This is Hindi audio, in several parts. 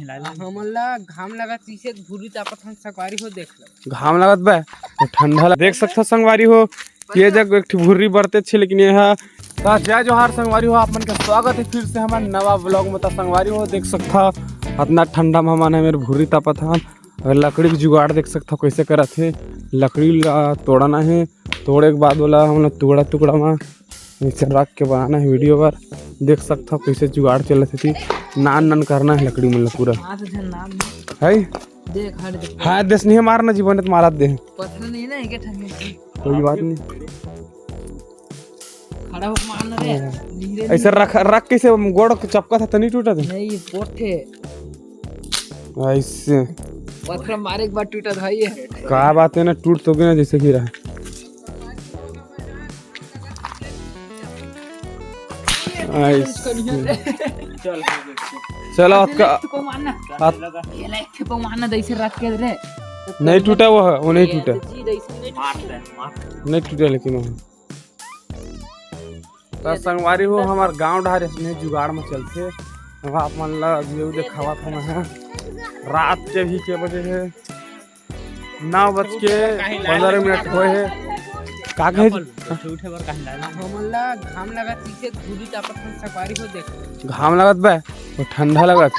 हमला घाम लगत इसे भूरी तापत हम संगवारी हो देख लो घाम लगत बा तो ठंडा देख सकता संगवारी हो ये जग एक भूरी बरते छे लेकिन यह जय जोहार संगवारी हो आप मन का स्वागत है फिर से हमारे नवा ब्लॉग में। संगवारी हो देख सकता इतना ठंडा में हमारे मेरे भूरी तापत हम और लकड़ी की जुगाड़ देख सकता कैसे करत है। लकड़ी तोड़ना है, तोड़े के बाद बोला हम लोग टुकड़ा टुकड़ा में नीचे रख के बनाना है। वीडियो पर देख सकता कैसे जुगाड़ चलत थी। नान नान करना है लकड़ी में पूरा है। हाँ देश नहीं मारना जीवन तो मारा दे पत्थर नहीं ना एक कोई बात नहीं। खड़ा होकर मारना रे ऐसे रख कैसे गोड़ चपका था नहीं टूटा था नहीं पोथे ऐसे पत्थर मारे के बाद टूटा था ये क्या बात है ना टूट तो गया जैसे गिरा चलो आपका मारना दैसे रख के रे नहीं टूटा वो नहीं टूटा नहीं टूटा लेकिन वो तो संगवारी हो हमारे गांव ढारे इसमें जुगाड़ में चलते आप मन ला देखावा था मैं रात के भी के बजे है 9:15 हुए है का कहे हमला घाम लगत इसे भूरी तापत हम संगवारी हो देख घाम लगत बा तो ठंडा लगत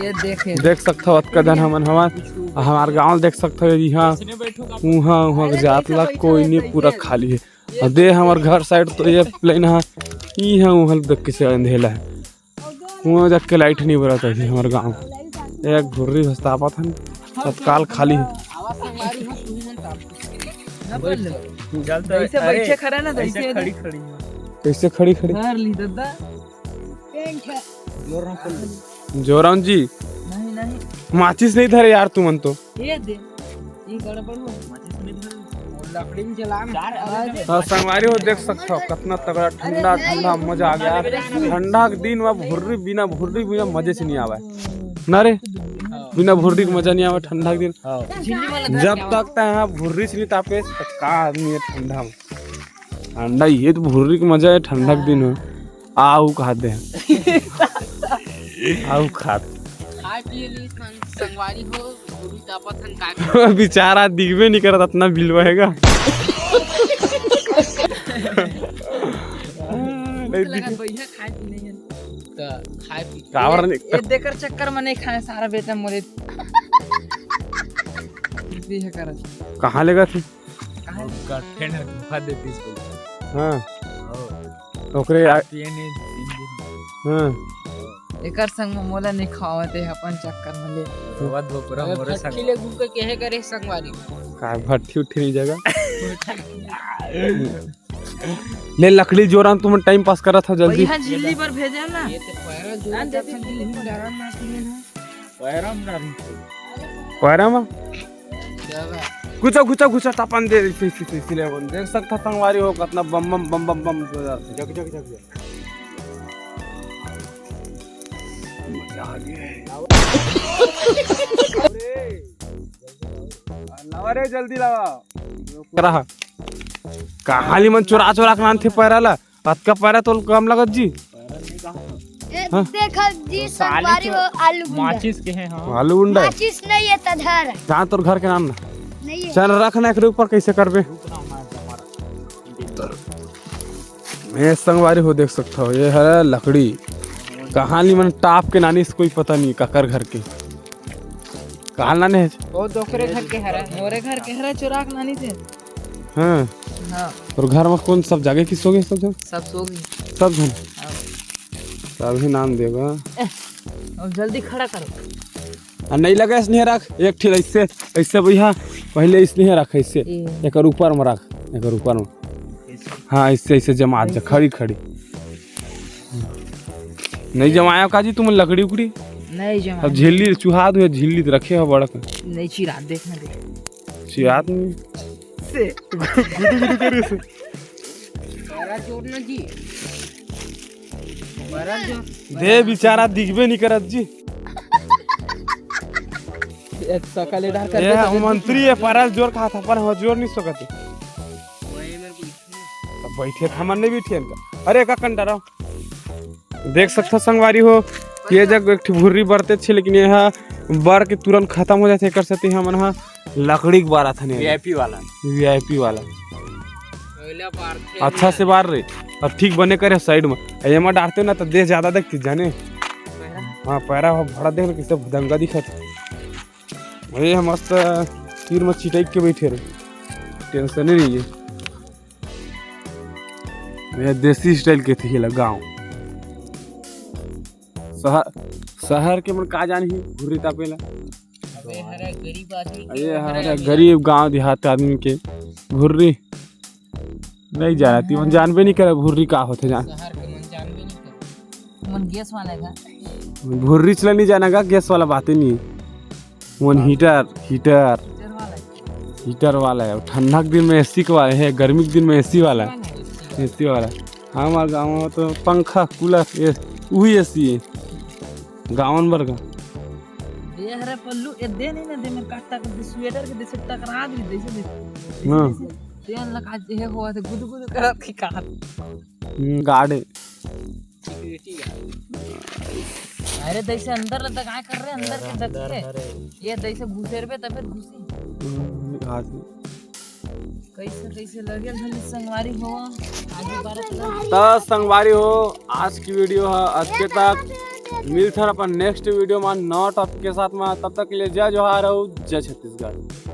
ये देख सकते हो अतका जन हमार गांव देख सकते हो यहाँ वहाँ जात ला कोई नहीं पूरा खाली है। और दे हमार घर साइड तो ये प्लेन है यहाँ वहाँ देख के अंधेला है वहाँ जाके लाइट नहीं बरत है हमारे गाँव एक भुर्री हस्तापत है तत्काल खाली है। बैठे खड़ा ना कैसे खड़ी कर ली दादा जोरान जी नहीं माचिस नहीं धरे यार तुमन तो ये दे ये गड़बड़ हो माचिस नहीं धरे लकड़ी में जला संगवारी हो देख सकते हो कितना तगड़ा ठंडा ठंडा मजा आ गया। ठंडा के दिन में भुर्री बिना मजे से नहीं आवा ना रे बिना भुर्री के मजा नहीं आवा ठंडा के दिन जब तक यहाँ भुर्री से नहीं तापे का आदमी है ठंडा में ठंडा ये तो भुर्री के मजा है ठंडा के दिन में आऊ खाते हैं आऊ खाते संगवारी हो भूरी तापत हम का बेचारा दिखबे नहीं करता इतना बिल बहेगा देकर चक्कर में नहीं खाए सारा बेटा मोरे कहाँ लेगा तू हाँ ओकरे हाँ एकर संग मोला नहीं खावते अपन चक्कर में ले फटकीले गुके कहे करे संगवारी का भट्ठी उठी नहीं जगह ले लकड़ी जोरान तुम टाइम पास करा था जल्दी यहां जिल्ली पर भेजा ना ये तो पैरा जोर देख दिल्ली डरा ना पैरा में गुचा तापन दे इसलिए बन देख सकता संगवारी हो कितना बम बम बम बम बम जग मजा आ गया लावा रे जल्दी लावा कहाँ मन चोरा के नान थे पैरा ला अतका पैरा तो कम लगत जी देखा जी संगवारी हो आलू माचिस के हैं हां आलू गुंडा माचिस नहीं है तधार कहाँ तोर घर के नाम ना नहीं है चल रखना एक ऊपर कैसे करबे मैं संगवारी हो देख सकता हो ये है लकड़ी कहानी मन टाप के नानी से कोई पता नहीं काकर घर के कहाँ नाने है वो दोकरे घर के हरा मोरे घर के हरा चोरा के नानी थे हाँ हाँ और घर में कौन सब जागे किस सो गए सब जन सब जन तभी नाम देगा अब जल्दी खड़ा करो नहीं लगा इसने रख एक ठेल ऐसे भैया पहले इसने रख ऐसे एक ऊपर में रख एक ऊपर में हाँ ऐसे जमा जा खड़ी नहीं जमाया काजी तुम लकड़ी उकड़ी नहीं जमा अब झिल्ली चूहा दो झिल्ली तो रखे हो बड़क नहीं चिरात देखना दे चिरात नहीं से गुदू करे से बड़ा जोड़ना जी बड़ा जोर दे बेचारा दिखबे नहीं करत जी एक सकले डाल कर ये मंत्री है परस जोर कहा था पर हो जोर नहीं सकते बैठे था मन नहीं बैठे अरे का कंटा रहो देख सकते संगवारी हो ये जग एक ठो भुर्री बरते छे लेकिन यह बर के तुरंत खत्म हो जाते एकर सेती हमन हा लकड़ी के बारा थने वीआईपी वाला अच्छा से बार रे अब ठीक बने करे साइड में एमा डालते ना तो देह ज्यादा देखती जाने हाँ पैरा हो भड़ा देख किसे दंगा दिखत ये मस्त तीर में चिटक के बैठे रहे टेंशन ही नहीं है ये देसी स्टाइल के थी गाँव शहर के मन का जानी घुरी तापेला ये हमारा गरीब गांव देहात आदमी के भुर्री नहीं जाना तीन जानबे नहीं करे भुर्री का होते जान गैस वाला था भुर्री चला नहीं जाना का गैस वाला बात ही नहीं मन हीटर वाला है ठंडा के दिन में एसी का वाला है गर्मी के दिन में एसी वाला हमारे गाँव में तो पंखा कूलर वही एसी है गाँव भर का दे हरे पल्लू ए दे नहीं ना दे में काटा के स्वेटर के दे से टकरा दे दे हां तेन लगा जे होवा से गुद करत की का गाड़े अरे दैसे अंदर लगा काय कर रहे अंदर के दबके ये दैसे घुसेर पे तब घुसी कैसे लगे भली संगवारी हो आगे बात संगवारी हो आज की वीडियो है आज के तक मिलते हैं अपन नेक्स्ट वीडियो में नौ टॉपिक के साथ में तब तक के लिए जय जोहार हो जय छत्तीसगढ़।